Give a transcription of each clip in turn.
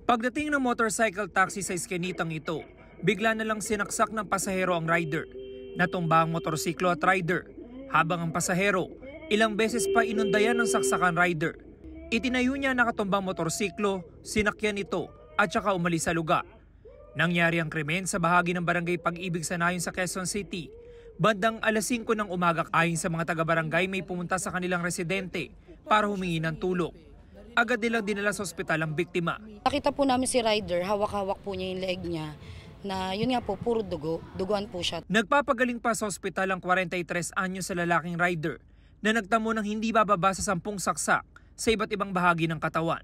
Pagdating ng motorcycle taxi sa iskinitang ito, bigla na lang sinaksak ng pasahero ang rider. Natumba ang motorsiklo at rider, habang ang pasahero ilang beses pa inundayan ng saksakan rider. Itinayo niya ang nakatumbang motorsiklo, sinakyan ito at saka umalis sa lugar. Nangyari ang krimen sa bahagi ng barangay Pag-ibig sa Nayon sa Quezon City. Bandang alas 5 ng umaga, ayon sa mga taga-barangay, may pumunta sa kanilang residente para humingi ng tulong. Agad nilang dinala sa ospital ang biktima. Nakita po namin si rider, hawak-hawak po niya yung leg niya na yun nga po, puro dugo, duguan po siya. Nagpapagaling pa sa ospital ang 43 anyo sa lalaking rider na nagtamo ng hindi bababa sa 10 saksak sa iba't ibang bahagi ng katawan.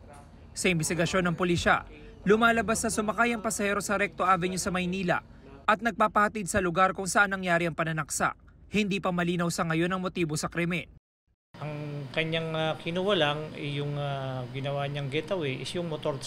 Sa imbestigasyon ng pulisya, lumalabas na sumakay ang pasahero sa Recto Avenue sa Maynila at nagpapahatid sa lugar kung saan nangyari ang pananaksak. Hindi pa malinaw sa ngayon ang motibo sa krimen. Ang kanyang kinuha lang, yung ginawa niyang getaway is yung motor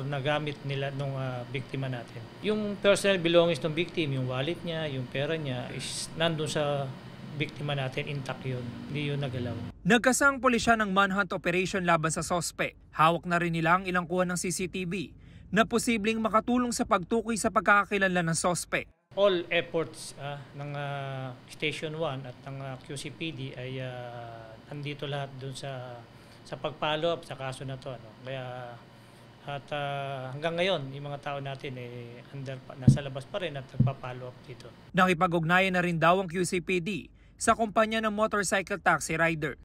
na gamit nila nung biktima natin. Yung personal belongings ng victim, yung wallet niya, yung pera niya is nandun sa biktima natin, intact yun. Hindi yun nagalaw. Nagkasang pulisya ng manhunt operation laban sa sospek. Hawak na rin nila ang ilang kuha ng CCTV na posibleng makatulong sa pagtukoy sa pagkakakilanlan ng sospek. All efforts ng Station 1 at ng QCPD ay nandito lahat dun sa pag-follow up sa kaso na to. Kaya hanggang ngayon, yung mga tao natin nasa labas pa rin at nagpa-follow up dito. Nakipag-ugnayan na rin daw ang QCPD sa kumpanya ng motorcycle taxi rider.